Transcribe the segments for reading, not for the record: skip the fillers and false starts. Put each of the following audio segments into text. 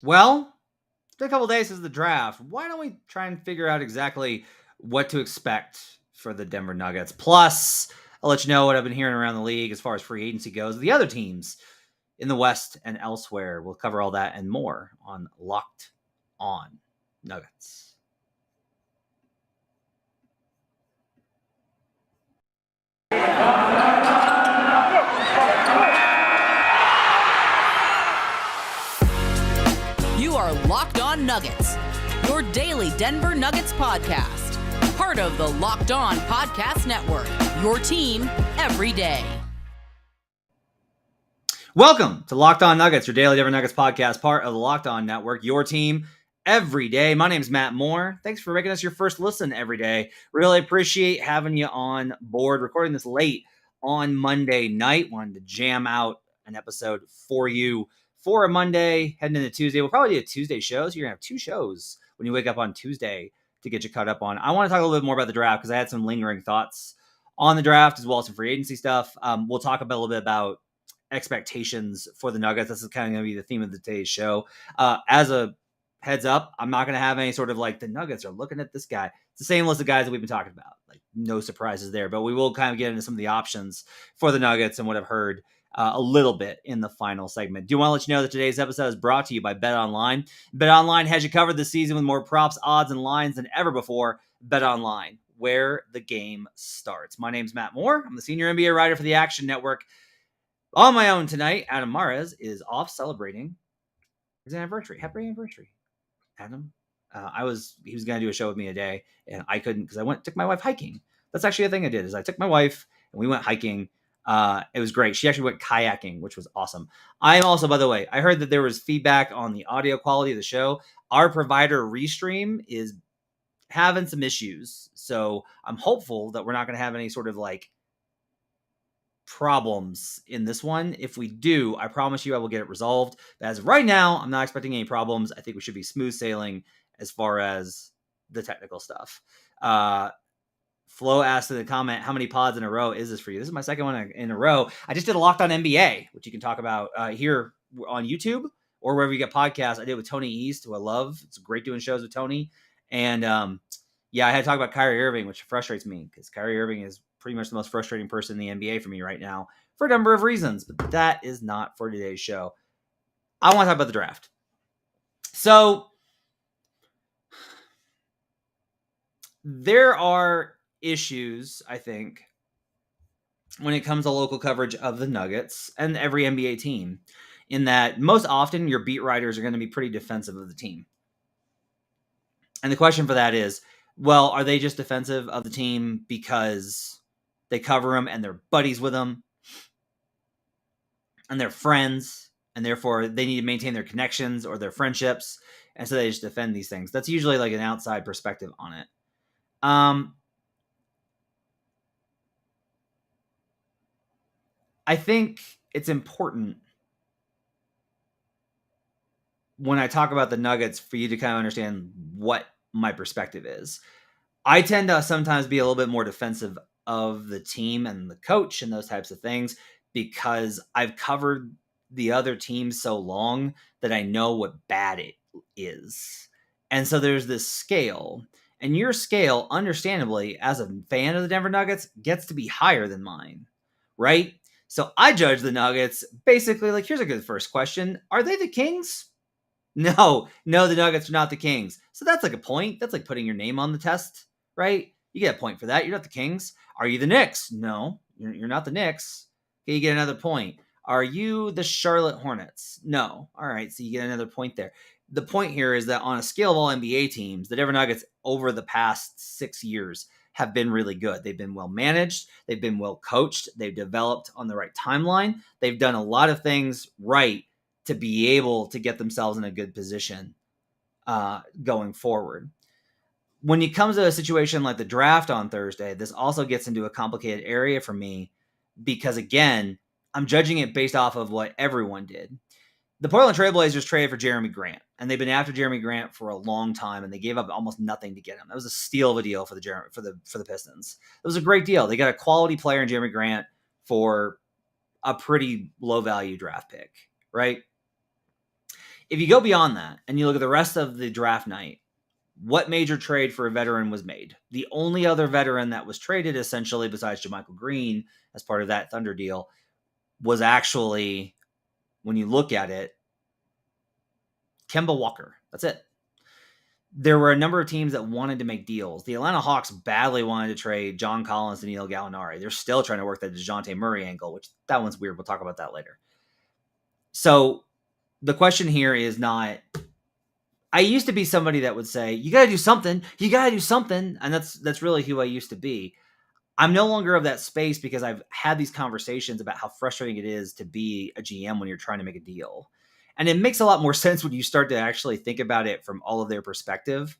Well, it's been a couple days since the draft. Why don't we try and figure out exactly what to expect for the Denver Nuggets? Plus, I'll let you know what I've been hearing around the league as far as free agency goes. The other teams in the West and elsewhere. We'll cover all that and more on Locked On Nuggets. You are Locked On Nuggets, your daily Denver Nuggets podcast. Part of the Locked On Podcast Network, your team every day. Welcome to Locked On Nuggets, your daily Denver Nuggets podcast, part of the Locked On Network, your team every day. My name's Matt Moore. Thanks for making us your first listen every day. Really appreciate having you on board. Recording this late on Monday night. Wanted to jam out an episode for you for a Monday, heading into Tuesday. We'll probably do a Tuesday show, so you're going to have two shows when you wake up on Tuesday to get you caught up on. I want to talk a little bit more about the draft because I had some lingering thoughts on the draft as well as some free agency stuff. We'll talk a little bit about expectations for the Nuggets. This is kind of going to be the theme of today's show. As a heads up, I'm not going to have any sort of like the Nuggets are looking at this guy. It's the same list of guys that we've been talking about. Like no surprises there, but we will kind of get into some of the options for the Nuggets and what I've heard a little bit in the final segment. Do want to let you know that today's episode is brought to you by BetOnline. BetOnline has you covered this season with more props, odds, and lines than ever before. BetOnline, where the game starts. My name's Matt Moore. I'm the senior NBA writer for the Action Network. On my own tonight, Adam Mares is off celebrating his anniversary. Happy anniversary, Adam. He was going to do a show with me today, and I couldn't because I took my wife hiking. That's actually a thing I did. Is I took my wife and we went hiking. It was great. She actually went kayaking, which was awesome. I'm also, by the way, I heard that there was feedback on the audio quality of the show. Our provider Restream is having some issues, so I'm hopeful that we're not going to have any sort of like problems in this one. If we do, I promise you I will get it resolved. But as of right now, I'm not expecting any problems. I think we should be smooth sailing as far as the technical stuff. Flo asked in the comment, how many pods in a row is this for you? This is my second one in a row. I just did a Locked On NBA, which you can talk about here on YouTube or wherever you get podcasts. I did with Tony East, who I love. It's great doing shows with Tony. And I had to talk about Kyrie Irving, which frustrates me because Kyrie Irving is pretty much the most frustrating person in the NBA for me right now for a number of reasons. But that is not for today's show. I want to talk about the draft. So there are issues, I think, when it comes to local coverage of the Nuggets and every NBA team, in that most often your beat writers are going to be pretty defensive of the team. And the question for that is, well, are they just defensive of the team because they cover them and they're buddies with them and they're friends and therefore they need to maintain their connections or their friendships, and so they just defend these things? That's usually like an outside perspective on it. I think it's important when I talk about the Nuggets for you to kind of understand what my perspective is. I tend to sometimes be a little bit more defensive of the team and the coach and those types of things because I've covered the other team so long that I know what bad it is. And so there's this scale, and your scale, understandably, as a fan of the Denver Nuggets, gets to be higher than mine, right? So I judge the Nuggets basically like, here's a good first question. Are they the Kings? No, the Nuggets are not the Kings. So that's like a point. That's like putting your name on the test, right? You get a point for that. You're not the Kings. Are you the Knicks? No, you're not the Knicks. Okay, you get another point. Are you the Charlotte Hornets? No. All right, so you get another point there. The point here is that on a scale of all NBA teams, the Denver Nuggets over the past 6 years have been really good. They've been well managed. They've been well coached. They've developed on the right timeline. They've done a lot of things right to be able to get themselves in a good position going forward. When it comes to a situation like the draft on Thursday, this also gets into a complicated area for me because, again, I'm judging it based off of what everyone did. The Portland Trailblazers traded for Jeremy Grant, and they've been after Jeremy Grant for a long time, and they gave up almost nothing to get him. That was a steal of a deal for the Pistons. It was a great deal. They got a quality player in Jeremy Grant for a pretty low value draft pick, right? If you go beyond that and you look at the rest of the draft night, what major trade for a veteran was made? The only other veteran that was traded, essentially, besides JaMychal Green as part of that Thunder deal, was actually, when you look at it, Kemba Walker. That's it. There were a number of teams that wanted to make deals. The Atlanta Hawks badly wanted to trade John Collins and Neil Gallinari. They're still trying to work that DeJounte Murray angle, which that one's weird. We'll talk about that later. So the question here is not, I used to be somebody that would say, you got to do something. You got to do something. And that's really who I used to be. I'm no longer of that space because I've had these conversations about how frustrating it is to be a GM when you're trying to make a deal. And it makes a lot more sense when you start to actually think about it from all of their perspective.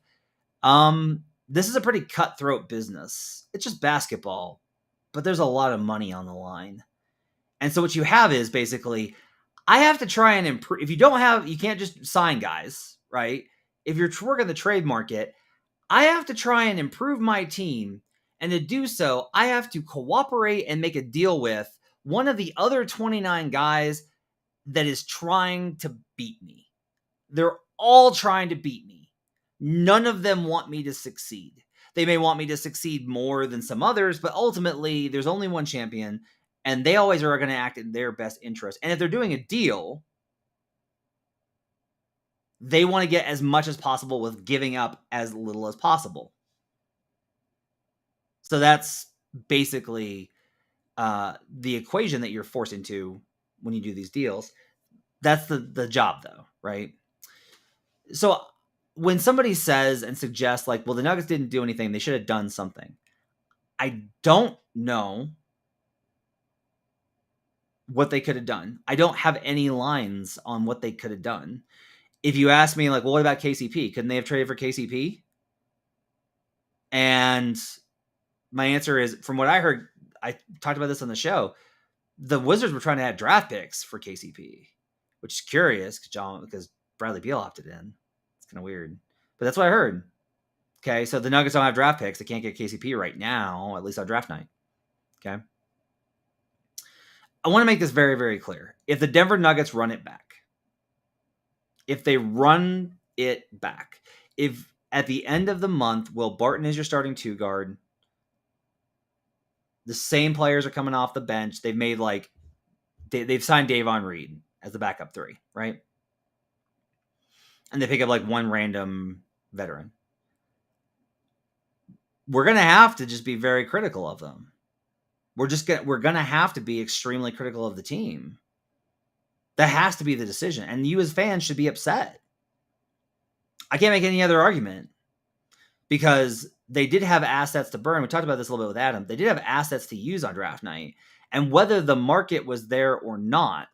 This is a pretty cutthroat business. It's just basketball, but there's a lot of money on the line. And so what you have is basically, I have to try and improve. If you don't have, you can't just sign guys, right? If you're working the trade market, I have to try and improve my team. And to do so, I have to cooperate and make a deal with one of the other 29 guys that is trying to beat me. They're all trying to beat me. None of them want me to succeed. They may want me to succeed more than some others, but ultimately there's only one champion, and they always are going to act in their best interest. And if they're doing a deal, they want to get as much as possible with giving up as little as possible. So that's basically the equation that you're forced into when you do these deals. That's the job, though, right? So when somebody says and suggests, like, well, the Nuggets didn't do anything, they should have done something. I don't know what they could have done. I don't have any lines on what they could have done. If you ask me, like, well, what about KCP? Couldn't they have traded for KCP? And my answer is, from what I heard, I talked about this on the show, the Wizards were trying to add draft picks for KCP, which is curious because Bradley Beal opted in. It's kind of weird, but that's what I heard. Okay, so the Nuggets don't have draft picks. They can't get KCP right now, at least on draft night. Okay. I want to make this very, very clear. If the Denver Nuggets run it back, if at the end of the month, Will Barton is your starting two guard, the same players are coming off the bench. They've made they've signed Davon Reed as the backup three, right? And they pick up one random veteran. We're going to have to just be very critical of them. We're going to have to be extremely critical of the team. That has to be the decision. And you as fans should be upset. I can't make any other argument because they did have assets to burn. We talked about this a little bit with Adam. They did have assets to use on draft night. And whether the market was there or not,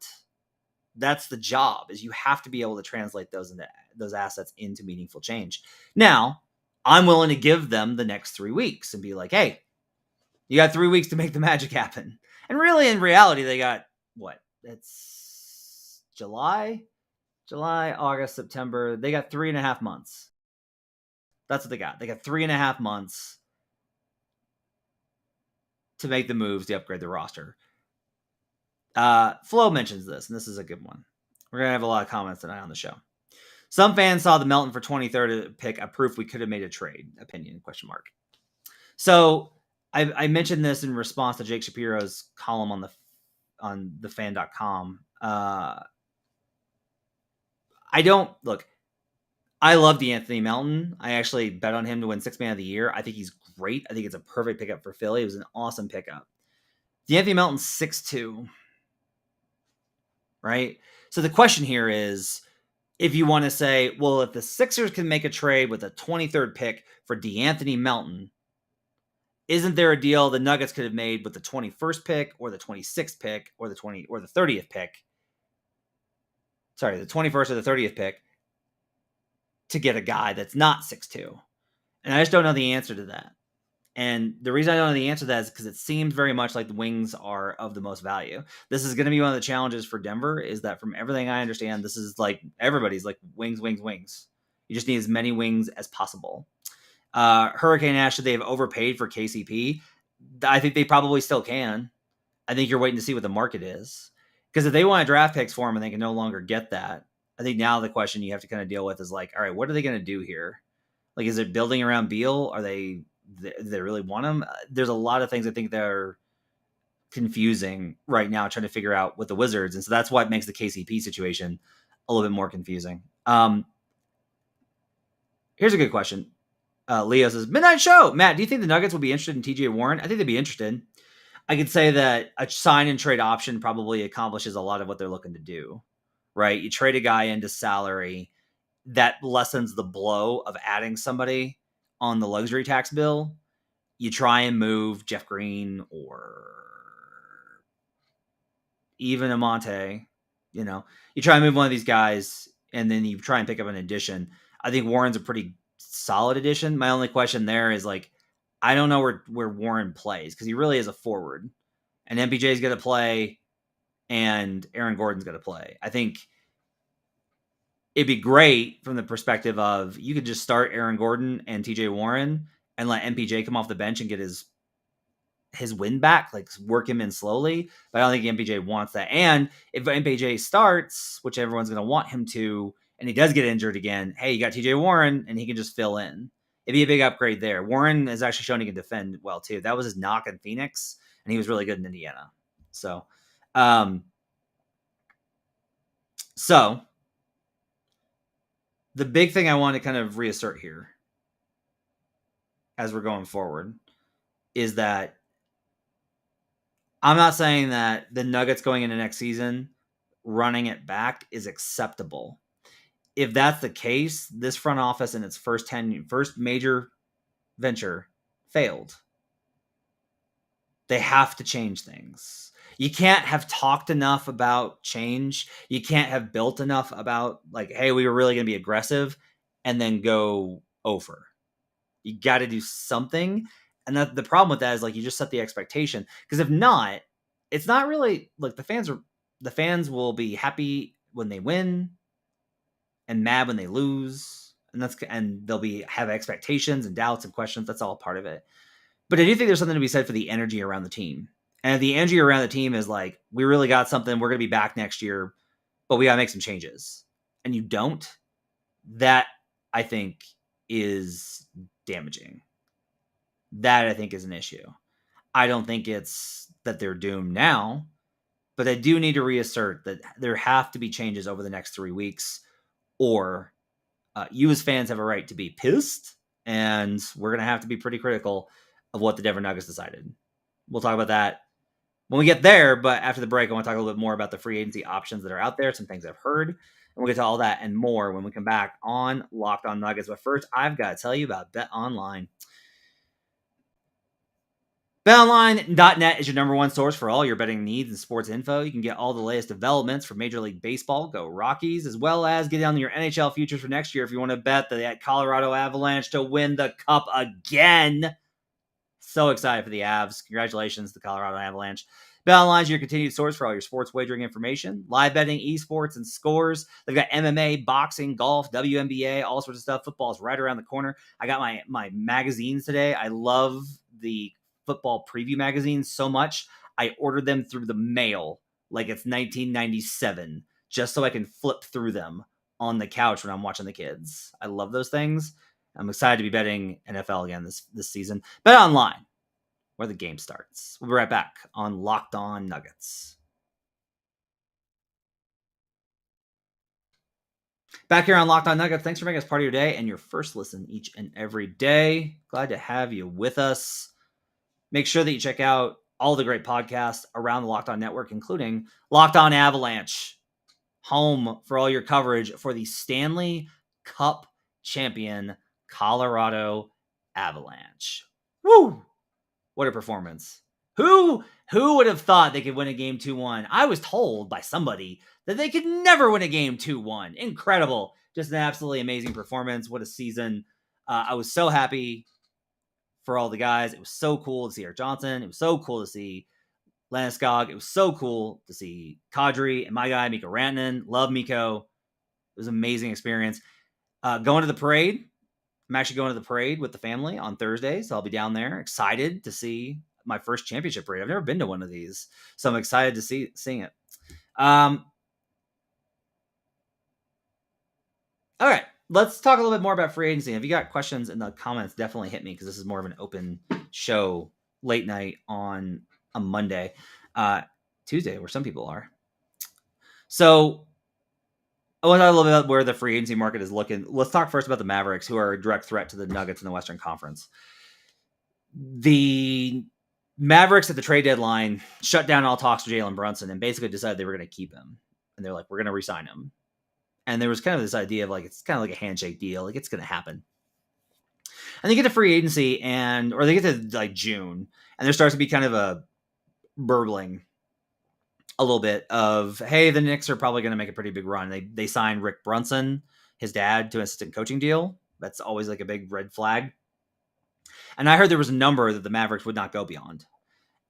that's the job, is you have to be able to translate those assets into meaningful change. Now, I'm willing to give them the next 3 weeks and be like, hey, you got 3 weeks to make the magic happen. And really, in reality, they got what? It's July, August, September. They got 3.5 months. That's what they got. They got 3.5 months to make the moves to upgrade the roster. Flo mentions this, and this is a good one. We're going to have a lot of comments tonight on the show. Some fans saw the Melton for 23rd pick a proof we could have made a trade. Opinion, ? So I mentioned this in response to Jake Shapiro's column on thefan.com. I love DeAnthony Melton. I actually bet on him to win Sixth Man of the Year. I think he's great. I think it's a perfect pickup for Philly. It was an awesome pickup. DeAnthony Melton's 6'2", right? So the question here is, if you want to say, well, if the Sixers can make a trade with a 23rd pick for DeAnthony Melton, isn't there a deal the Nuggets could have made with the 21st pick or the 26th pick or the 30th pick? Sorry, the 21st or the 30th pick to get a guy that's not 6'2". And I just don't know the answer to that. And the reason I don't know the answer to that is because it seems very much like the wings are of the most value. This is going to be one of the challenges for Denver, is that from everything I understand, this is everybody's wings. You just need as many wings as possible. Hurricane Ash, should they have overpaid for KCP? I think they probably still can. I think you're waiting to see what the market is. Because if they want to draft picks for him and they can no longer get that, I think now the question you have to kind of deal with is like, all right, what are they going to do here? Like, is it building around Beal? Do they really want him? There's a lot of things I think that are confusing right now, trying to figure out with the Wizards. And so that's what makes the KCP situation a little bit more confusing. Here's a good question. Leo says, Midnight Show. Matt, do you think the Nuggets will be interested in TJ Warren? I think they'd be interested. I could say that a sign and trade option probably accomplishes a lot of what they're looking to do, right? You trade a guy into salary that lessens the blow of adding somebody on the luxury tax bill. You try and move Jeff Green or even Amante, you try and move one of these guys and then you try and pick up an addition. I think Warren's a pretty solid addition. My only question there is like, I don't know where Warren plays because he really is a forward, and MPJ is going to play and Aaron Gordon's going to play. I think it'd be great from the perspective of you could just start Aaron Gordon and TJ Warren and let MPJ come off the bench and get his win back, like work him in slowly. But I don't think MPJ wants that. And if MPJ starts, which everyone's going to want him to, and he does get injured again, hey, you got TJ Warren and he can just fill in. It'd be a big upgrade there. Warren has actually shown he can defend well too. That was his knock in Phoenix, and he was really good in Indiana. So the big thing I want to kind of reassert here as we're going forward is that I'm not saying that the Nuggets going into next season running it back is acceptable. If that's the case, this front office in its first major venture failed. They have to change things. You can't have talked enough about change. You can't have built enough about like, hey, we were really going to be aggressive and then go over. You got to do something. And the problem with that is like, you just set the expectation. Because if not, it's not really like the fans will be happy when they win and mad when they lose. And they'll have expectations and doubts and questions. That's all part of it. But I do think there's something to be said for the energy around the team. And the energy around the team is like, we really got something. We're going to be back next year, but we got to make some changes. And you don't. That, I think, is damaging. That, I think, is an issue. I don't think it's that they're doomed now, but I do need to reassert that there have to be changes over the next 3 weeks, or you as fans have a right to be pissed, and we're going to have to be pretty critical of what the Denver Nuggets decided. We'll talk about that when we get there, but after the break, I want to talk a little bit more about the free agency options that are out there, some things I've heard, and we'll get to all that and more when we come back on Locked On Nuggets. But first, I've got to tell you about BetOnline. BetOnline.net is your number one source for all your betting needs and sports info. You can get all the latest developments for Major League Baseball, go Rockies, as well as get on your NHL futures for next year if you want to bet that Colorado Avalanche to win the Cup again. So excited for the Avs. Congratulations to the Colorado Avalanche. BetOnline is your continued source for all your sports wagering information, live betting, esports, and scores. They've got MMA, boxing, golf, WNBA, all sorts of stuff. Football is right around the corner. I got my magazines today. I love the football preview magazines so much. I ordered them through the mail like it's 1997 just so I can flip through them on the couch when I'm watching the kids. I love those things. I'm excited to be betting NFL again this season. BetOnline, where the game starts. We'll be right back on Locked On Nuggets. Back here on Locked On Nuggets. Thanks for making us part of your day and your first listen each and every day. Glad to have you with us. Make sure that you check out all the great podcasts around the Locked On Network, including Locked On Avalanche, home for all your coverage for the Stanley Cup champion Colorado Avalanche. Woo! What a performance. Who would have thought they could win a game 2-1? I was told by somebody that they could never win a game 2-1. Incredible. Just an absolutely amazing performance. What a season. I was so happy for all the guys. It was so cool to see Eric Johnson. It was so cool to see Landeskog. It was so cool to see Kadri and my guy, Mikko Rantanen. Love Mikko. It was an amazing experience. Going to the parade. I'm actually going to the parade with the family on Thursday, so I'll be down there. Excited to see my first championship parade. I've never been to one of these, so I'm excited to seeing it. All right, let's talk a little bit more about free agency. If you got questions in the comments, definitely hit me because this is more of an open show late night on a Monday, Tuesday, where some people are. So I want to talk a little bit about where the free agency market is looking. Let's talk first about the Mavericks, who are a direct threat to the Nuggets in the Western Conference. The Mavericks at the trade deadline shut down all talks with Jalen Brunson and basically decided they were going to keep him. And they're like, we're going to re-sign him. And there was kind of this idea of like, it's kind of like a handshake deal. Like, it's going to happen. And they get to free agency or they get to like June, and there starts to be kind of a burbling a little bit of, hey, the Knicks are probably going to make a pretty big run. They signed Rick Brunson, his dad, to an assistant coaching deal. That's always like a big red flag. And I heard there was a number that the Mavericks would not go beyond.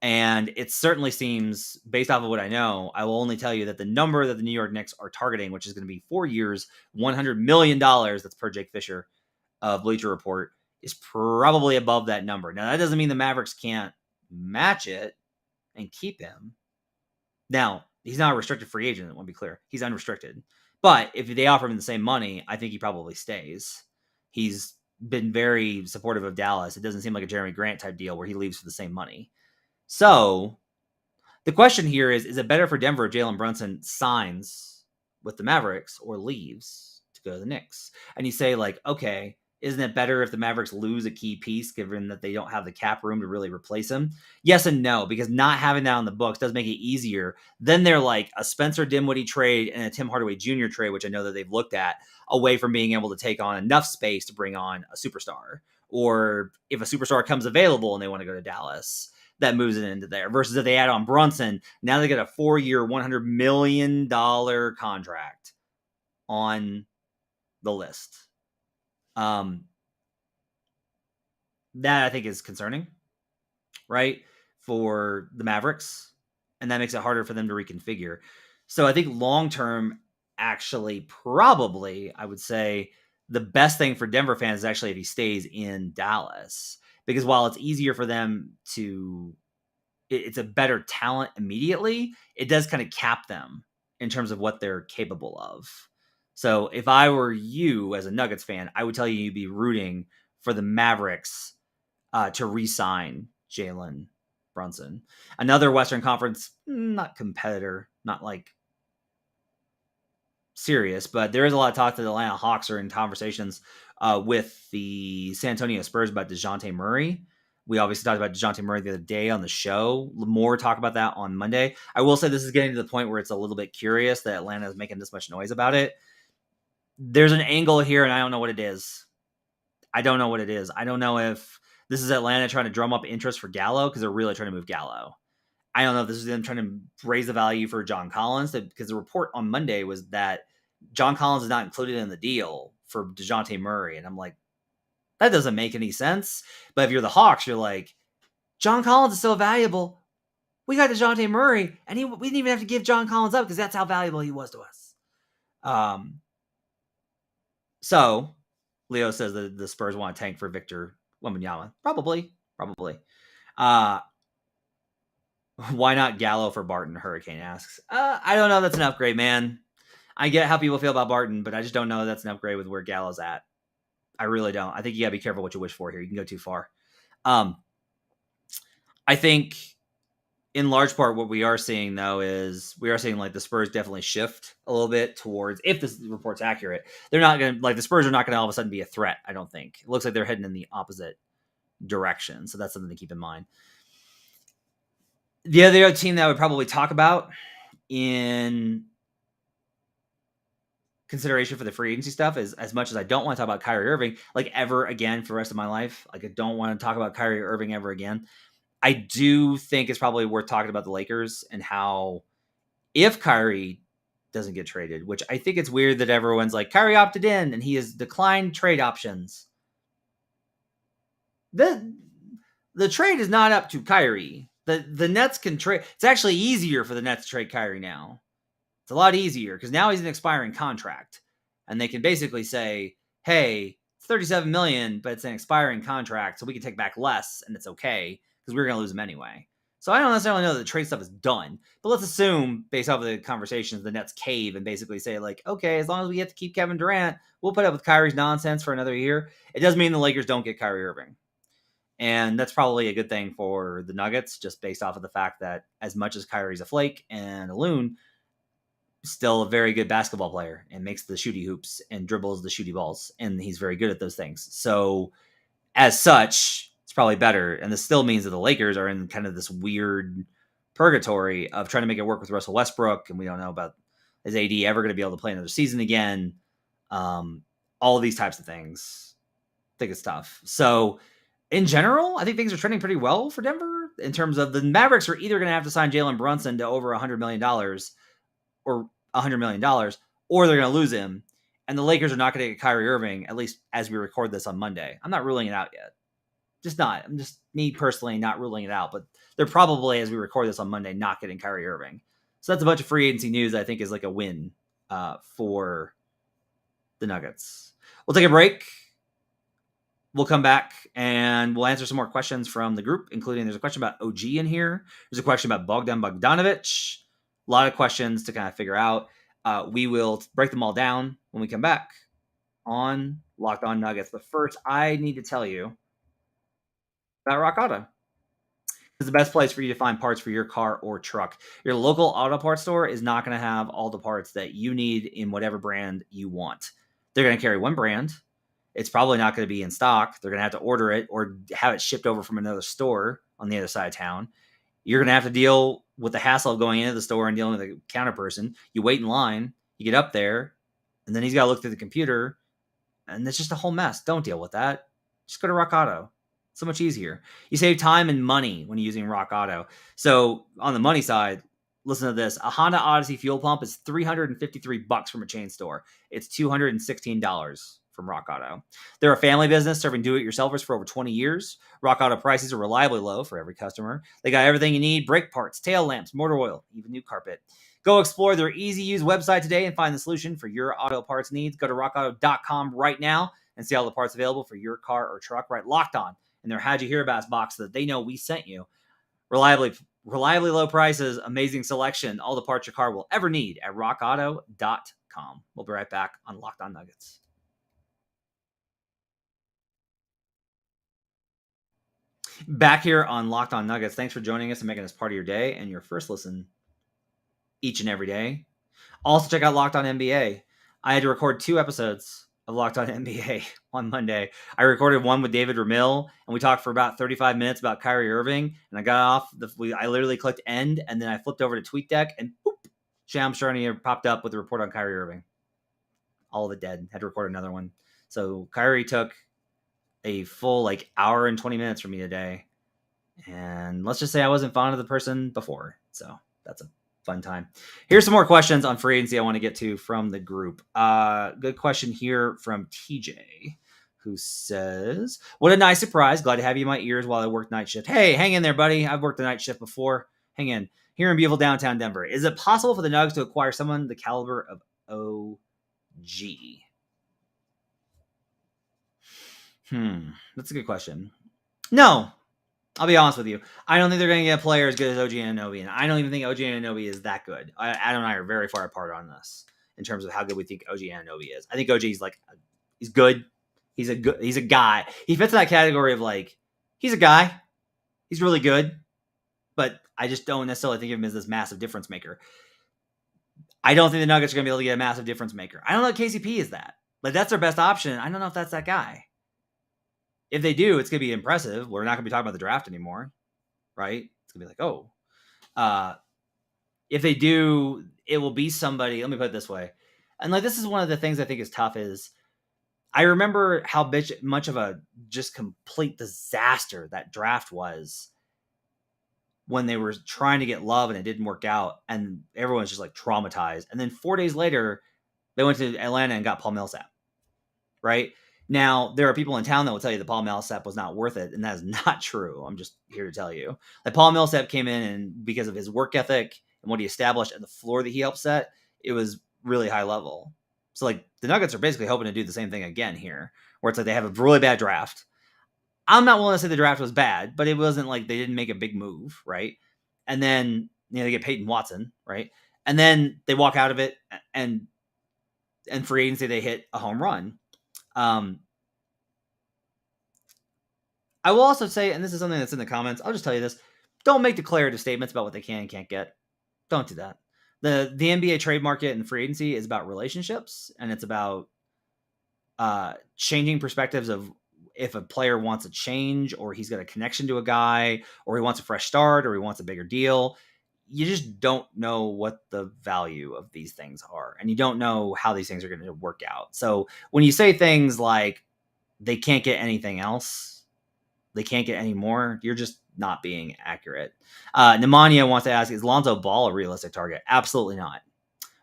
And it certainly seems, based off of what I know, I will only tell you that the number that the New York Knicks are targeting, which is going to be 4 years, $100 million, that's per Jake Fisher of Bleacher Report, is probably above that number. Now, that doesn't mean the Mavericks can't match it and keep him. Now, he's not a restricted free agent, I want to be clear. He's unrestricted. But if they offer him the same money, I think he probably stays. He's been very supportive of Dallas. It doesn't seem like a Jeremy Grant type deal where he leaves for the same money. So the question here is it better for Denver if Jalen Brunson signs with the Mavericks or leaves to go to the Knicks? And you say, like, okay, isn't it better if the Mavericks lose a key piece given that they don't have the cap room to really replace him? Yes and no, because not having that on the books does make it easier. Then they're like a Spencer Dinwiddie trade and a Tim Hardaway Jr. trade, which I know that they've looked at, away from being able to take on enough space to bring on a superstar. Or if a superstar comes available and they want to go to Dallas, that moves it into there. Versus if they add on Brunson, now they get a 4-year, $100 million contract on the list. That I think is concerning, right, for the Mavericks, and that makes it harder for them to reconfigure. So I think long-term, actually, probably, I would say the best thing for Denver fans is actually if he stays in Dallas, because while it's easier for them it's a better talent immediately, it does kind of cap them in terms of what they're capable of. So if I were you as a Nuggets fan, I would tell you you'd be rooting for the Mavericks to re-sign Jalen Brunson. Another Western Conference, not competitor, not like serious, but there is a lot of talk that the Atlanta Hawks are in conversations with the San Antonio Spurs about DeJounte Murray. We obviously talked about DeJounte Murray the other day on the show. More talk about that on Monday. I will say this is getting to the point where it's a little bit curious that Atlanta is making this much noise about it. There's an angle here, and I don't know what it is. I don't know if this is Atlanta trying to drum up interest for Gallo because they're really trying to move Gallo. I don't know if this is them trying to raise the value for John Collins, because the report on Monday was that John Collins is not included in the deal for DeJounte Murray. And I'm like, that doesn't make any sense. But if you're the Hawks, you're like, John Collins is so valuable. We got DeJounte Murray, and we didn't even have to give John Collins up because that's how valuable he was to us. So Leo says that the Spurs want to tank for Victor Wembanyama. Probably. Why not Gallo for Barton? Hurricane asks. I don't know. That's an upgrade, man. I get how people feel about Barton, but I just don't know that's an upgrade with where Gallo's at. I really don't. I think you got to be careful what you wish for here. You can go too far. I think in large part what we are seeing, though, is we are seeing like the Spurs definitely shift a little bit towards, if this report's accurate, they're not going to, like, the Spurs are not going to all of a sudden be a threat, I don't think. It looks like they're heading in the opposite direction. So that's something to keep in mind. The other team that I would probably talk about in consideration for the free agency stuff is, as much as I don't want to talk about Kyrie Irving, like, ever again for the rest of my life, like, I don't want to talk about Kyrie Irving ever again. I do think it's probably worth talking about the Lakers and how, if Kyrie doesn't get traded, which I think it's weird that everyone's like, Kyrie opted in and he has declined trade options. The trade is not up to Kyrie. The Nets can trade. It's actually easier for the Nets to trade Kyrie now. It's a lot easier because now he's an expiring contract, and they can basically say, hey, it's $37 million, but it's an expiring contract, so we can take back less and it's okay because we're going to lose him anyway. So I don't necessarily know that the trade stuff is done, but let's assume, based off of the conversations, the Nets cave and basically say, like, okay, as long as we get to keep Kevin Durant, we'll put up with Kyrie's nonsense for another year. It does mean the Lakers don't get Kyrie Irving. And that's probably a good thing for the Nuggets, just based off of the fact that as much as Kyrie's a flake and a loon, still a very good basketball player and makes the shooty hoops and dribbles the shooty balls. And he's very good at those things. So as such, it's probably better. And this still means that the Lakers are in kind of this weird purgatory of trying to make it work with Russell Westbrook. And we don't know about, is AD ever going to be able to play another season again? All of these types of things. I think it's tough. So in general, I think things are trending pretty well for Denver in terms of the Mavericks are either going to have to sign Jalen Brunson to over $100 million or $100 million, or they're going to lose him. And the Lakers are not going to get Kyrie Irving, at least as we record this on Monday. I'm not ruling it out yet. Just not. I'm just, me personally, not ruling it out. But they're probably, as we record this on Monday, not getting Kyrie Irving. So that's a bunch of free agency news that I think is like a win for the Nuggets. We'll take a break. We'll come back and we'll answer some more questions from the group, including there's a question about OG in here. There's a question about Bogdan Bogdanovic. A lot of questions to kind of figure out. We will break them all down when we come back on Locked On Nuggets. But first, I need to tell you about RockAuto. It's the best place for you to find parts for your car or truck. Your local auto parts store is not going to have all the parts that you need in whatever brand you want. They're going to carry one brand. It's probably not going to be in stock. They're going to have to order it or have it shipped over from another store on the other side of town. You're going to have to deal with the hassle of going into the store and dealing with a counter person. You wait in line, you get up there, and then he's got to look through the computer, and it's just a whole mess. Don't deal with that. Just go to RockAuto. So much easier. You save time and money when you're using RockAuto. So on the money side, listen to this. A Honda Odyssey fuel pump is $353 from a chain store. It's $216 from RockAuto. They're a family business serving do-it-yourselfers for over 20 years. RockAuto prices are reliably low for every customer. They got everything you need: brake parts, tail lamps, motor oil, even new carpet. Go explore their easy-use website today and find the solution for your auto parts needs. Go to rockauto.com right now and see all the parts available for your car or truck. Right, Locked On in their How'd You Hear About Us box so that they know we sent you. Reliably low prices, amazing selection, all the parts your car will ever need at rockauto.com. We'll be right back on Locked On Nuggets. Back here on Locked On Nuggets. Thanks for joining us and making us part of your day and your first listen each and every day. Also, check out Locked On NBA. I had to record 2 episodes of Locked On NBA on Monday. I recorded one with David Ramil, and we talked for about 35 minutes about Kyrie Irving, and I got off. I literally clicked end, and then I flipped over to TweetDeck, and boop, Shams Charania popped up with a report on Kyrie Irving. All of it dead. Had to record another one. So Kyrie took a full hour and 20 minutes from me today. And let's just say I wasn't fond of the person before. So that's a fun time. Here's some more questions on free agency I want to get to from the group. Good question here from TJ, who says, what a nice surprise. Glad to have you in my ears while I work night shift. Hey, hang in there, buddy. I've worked the night shift before. Hang in. Here in beautiful downtown Denver. Is it possible for the Nuggets to acquire someone the caliber of OG? That's a good question. No, I'll be honest with you. I don't think they're going to get a player as good as OG Anunoby, and I don't even think OG Anunoby is that good. Adam and I are very far apart on this in terms of how good we think OG Anunoby is. I think OG is he's good. He's a guy. He fits in that category of he's a guy. He's really good, but I just don't necessarily think of him as this massive difference maker. I don't think the Nuggets are going to be able to get a massive difference maker. I don't know if KCP is that. That's their best option. I don't know if that's that guy. If they do, it's going to be impressive. We're not going to be talking about the draft anymore, right? It's going to be if they do, it will be somebody. Let me put it this way. And this is one of the things I think is tough is I remember how much of a just complete disaster that draft was when they were trying to get Love and it didn't work out. And everyone's just traumatized. And then 4 days later, they went to Atlanta and got Paul Millsap, right? Now, there are people in town that will tell you that Paul Millsap was not worth it, and that is not true. I'm just here to tell you. Paul Millsap came in, and because of his work ethic and what he established and the floor that he helped set, it was really high level. So, the Nuggets are basically hoping to do the same thing again here, where it's they have a really bad draft. I'm not willing to say the draft was bad, but it wasn't they didn't make a big move, right? and then they get Peyton Watson, right? And then they walk out of it, and free agency they hit a home run. I will also say, and this is something that's in the comments, I'll just tell you this: don't make declarative statements about what they can and can't get. Don't do that. The NBA trade market and free agency is about relationships, and it's about changing perspectives of if a player wants a change, or he's got a connection to a guy, or he wants a fresh start, or he wants a bigger deal. You just don't know what the value of these things are, and you don't know how these things are going to work out. So when you say things like they can't get anything else, they can't get any more, you're just not being accurate. Nemanja wants to ask, is Lonzo Ball a realistic target? Absolutely not.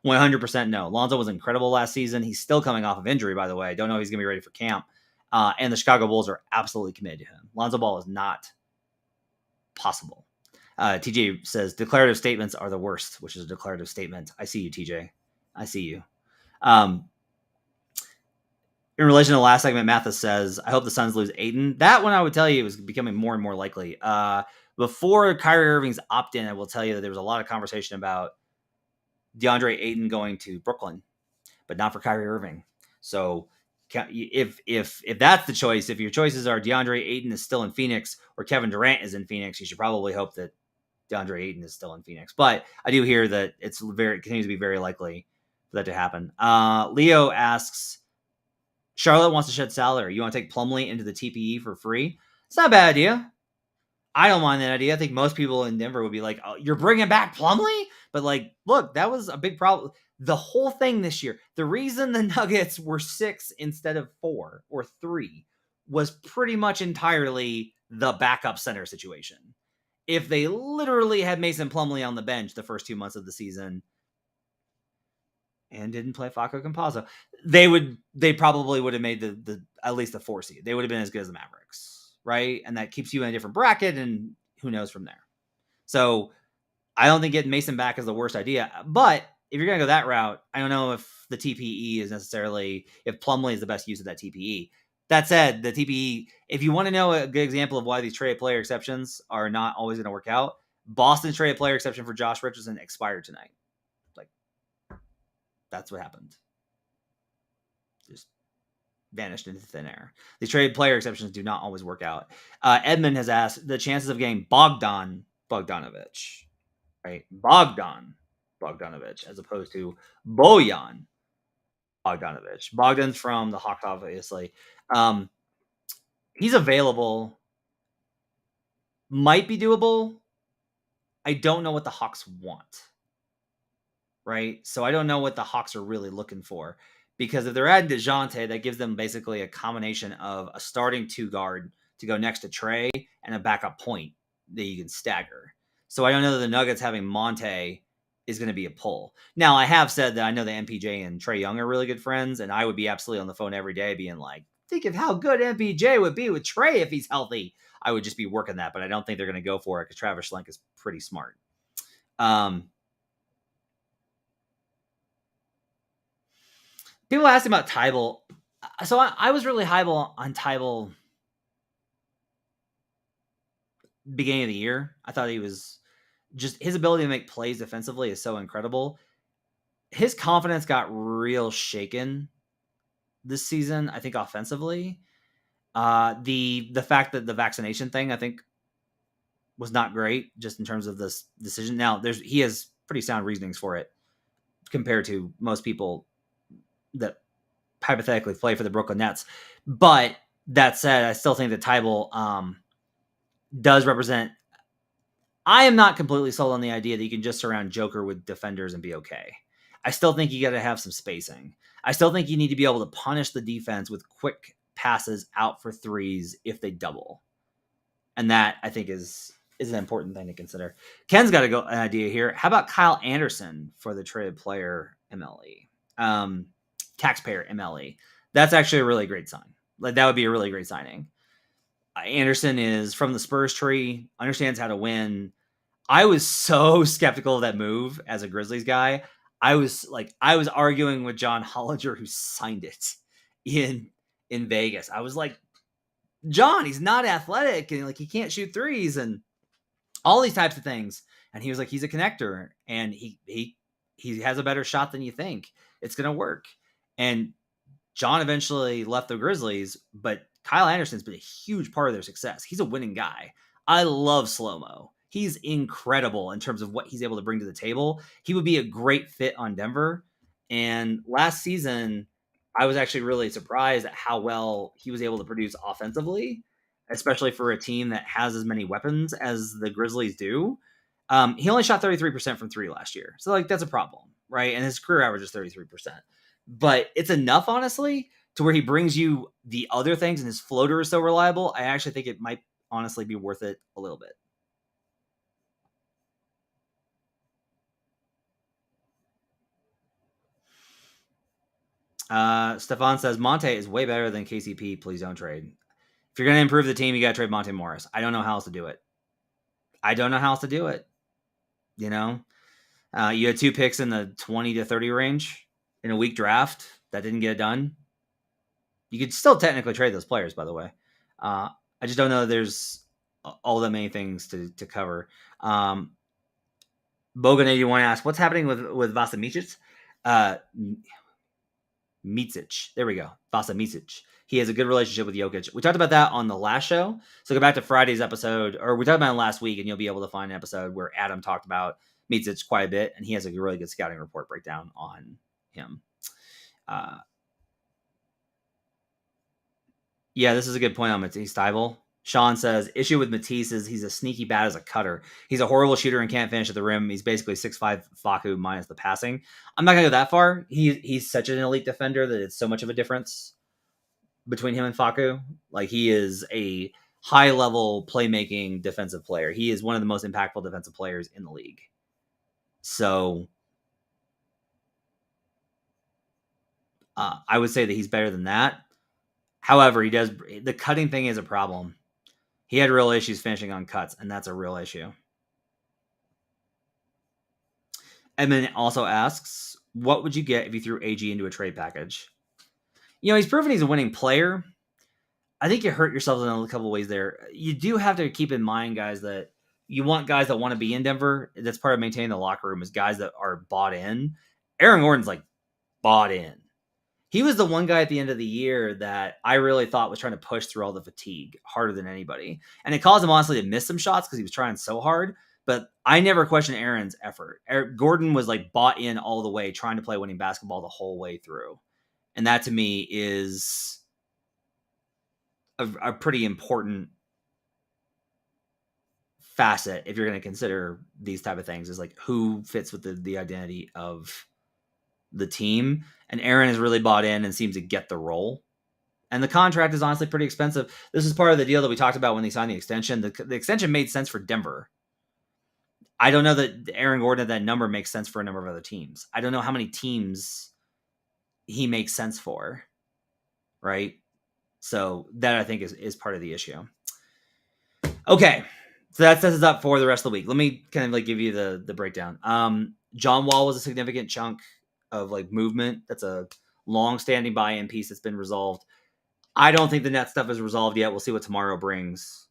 100% no. Lonzo was incredible last season. He's still coming off of injury, by the way. I don't know if he's going to be ready for camp. And the Chicago Bulls are absolutely committed to him. Lonzo Ball is not possible. TJ says, declarative statements are the worst, which is a declarative statement. I see you, TJ. I see you. In relation to the last segment, Mathis says, I hope the Suns lose Ayton. That one I would tell you is becoming more and more likely. Before Kyrie Irving's opt-in, I will tell you that there was a lot of conversation about DeAndre Ayton going to Brooklyn, but not for Kyrie Irving. So if that's the choice, if your choices are DeAndre Ayton is still in Phoenix or Kevin Durant is in Phoenix, you should probably hope that DeAndre Ayton is still in Phoenix. But I do hear that it continues to be very likely for that to happen. Leo asks, Charlotte wants to shed salary. You want to take Plumlee into the TPE for free? It's not a bad idea. I don't mind that idea. I think most people in Denver would be like, oh, you're bringing back Plumlee? But like, look, that was a big problem. The whole thing this year, the reason the Nuggets were 6 instead of 4 or 3 was pretty much entirely the backup center situation. If they literally had Mason Plumlee on the bench the first 2 months of the season and didn't play Facu Campazzo, they probably would have made the at least the 4 seed. They would have been as good as the Mavericks, right? And that keeps you in a different bracket, and who knows from there. So I don't think getting Mason back is the worst idea. But if you're going to go that route, I don't know if the TPE is necessarily, if Plumlee is the best use of that TPE. That said, the TPE, if you want to know a good example of why these trade player exceptions are not always going to work out, Boston's trade player exception for Josh Richardson expired tonight. Like, that's what happened. Just vanished into thin air. These trade player exceptions do not always work out. Edmund has asked the chances of getting Bogdanovich, right? Bogdanovich, as opposed to Bojan Bogdanovich. Bogdan's from the Hawks, obviously. He's available. Might be doable. I don't know what the Hawks want. Right? So I don't know what the Hawks are really looking for. Because if they're adding DeJounte, that gives them basically a combination of a starting 2 guard to go next to Trey and a backup point that you can stagger. So I don't know that the Nuggets having Monte is going to be a pull. Now, I have said that I know that MPJ and Trae Young are really good friends, and I would be absolutely on the phone every day being like, think of how good MPJ would be with Trae if he's healthy. I would just be working that, but I don't think they're going to go for it because Travis Schlenk is pretty smart. People asked about Tybal. So I was really high on Tybal beginning of the year. I thought he was just, his ability to make plays defensively is so incredible. His confidence got real shaken this season, I think, offensively. The fact that the vaccination thing, I think, was not great just in terms of this decision. Now, he has pretty sound reasonings for it compared to most people that hypothetically play for the Brooklyn Nets. But that said, I still think that Tybal does represent. I am not completely sold on the idea that you can just surround Joker with defenders and be okay. I still think you got to have some spacing. I still think you need to be able to punish the defense with quick passes out for threes if they double. And that, I think, is an important thing to consider. Ken's got an idea here. How about Kyle Anderson for the traded player MLE? Taxpayer MLE. That's actually a really great sign. Like, that would be a really great signing. Anderson is from the Spurs tree, understands how to win. I was so skeptical of that move as a Grizzlies guy. I was arguing with John Hollinger, who signed it in Vegas. I was like, John, he's not athletic and like he can't shoot threes and all these types of things. And he was like, he's a connector, and he has a better shot than you think. It's going to work. And John eventually left the Grizzlies, but Kyle Anderson's been a huge part of their success. He's a winning guy. I love slow-mo. He's incredible in terms of what he's able to bring to the table. He would be a great fit on Denver. And last season, I was actually really surprised at how well he was able to produce offensively, especially for a team that has as many weapons as the Grizzlies do. He only shot 33% from three last year. So, like, that's a problem, right? And his career average is 33%. But it's enough, honestly, to where he brings you the other things, and his floater is so reliable. I actually think it might honestly be worth it a little bit. Stefan says, Monte is way better than KCP. Please don't trade. If you're going to improve the team, you got to trade Monte Morris. I don't know how else to do it. You know, you had 2 picks in the 20 to 30 range in a weak draft. That didn't get it done. You could still technically trade those players, by the way. I just don't know that there's all that many things to cover. Bogan81 asks, what's happening with Vasa Micic? Micic. There we go. Vasa Micic. He has a good relationship with Jokic. We talked about that on the last show. So go back to Friday's episode, or we talked about it last week, and you'll be able to find an episode where Adam talked about Micic quite a bit, and he has a really good scouting report breakdown on him. Yeah, this is a good point on Matisse Thybulle. Sean says, issue with Matisse is he's a sneaky bad as a cutter. He's a horrible shooter and can't finish at the rim. He's basically 6'5" Facu minus the passing. I'm not going to go that far. He's such an elite defender that it's so much of a difference between him and Facu. Like, he is a high-level playmaking defensive player. He is one of the most impactful defensive players in the league. So I would say that he's better than that. However, the cutting thing is a problem. He had real issues finishing on cuts, and that's a real issue. Edmund also asks, what would you get if you threw AG into a trade package? You know, he's proven he's a winning player. I think you hurt yourselves in a couple of ways there. You do have to keep in mind, guys, that you want guys that want to be in Denver. That's part of maintaining the locker room, is guys that are bought in. Aaron Gordon's like bought in. He was the one guy at the end of the year that I really thought was trying to push through all the fatigue harder than anybody. And it caused him, honestly, to miss some shots because he was trying so hard. But I never questioned Aaron's effort. Gordon was like bought in all the way, trying to play winning basketball the whole way through. And that to me is a pretty important facet if you're going to consider these type of things, is like who fits with the identity of the team. And Aaron has really bought in and seems to get the role. And the contract is honestly pretty expensive. This is part of the deal that we talked about when they signed the extension. The extension made sense for Denver. I don't know that Aaron Gordon at that number makes sense for a number of other teams. I don't know how many teams he makes sense for, right? So that, I think, is part of the issue. Okay, so that sets us up for the rest of the week. Let me kind of like give you the breakdown. John Wall was a significant chunk of like movement. That's a long-standing buy-in piece that's been resolved. I don't think the net stuff is resolved yet. We'll see what tomorrow brings.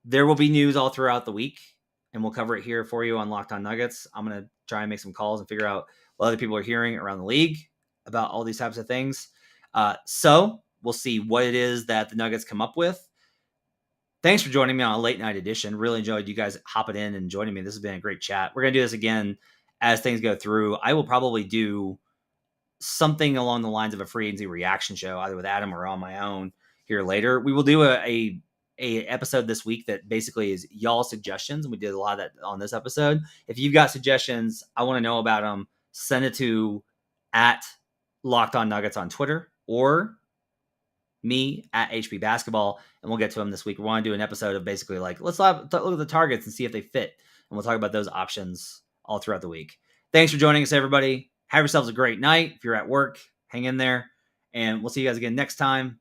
There will be news all throughout the week, and we'll cover it here for you on Locked On Nuggets. I'm going to try and make some calls and figure out what other people are hearing around the league about all these types of things. So we'll see what it is that the Nuggets come up with. Thanks for joining me on a late night edition. Really enjoyed you guys hopping in and joining me. This has been a great chat. We're going to do this again as things go through. I will probably do something along the lines of a free agency reaction show, either with Adam or on my own here later. We will do a episode this week that basically is y'all suggestions. And we did a lot of that on this episode. If you've got suggestions, I want to know about them. Send it to @LockedOnNuggets on Twitter, or me @HB Basketball, and we'll get to them this week. We want to do an episode of basically like, let's look at the targets and see if they fit. And we'll talk about those options all throughout the week. Thanks for joining us, everybody. Have yourselves a great night. If you're at work, hang in there, and we'll see you guys again next time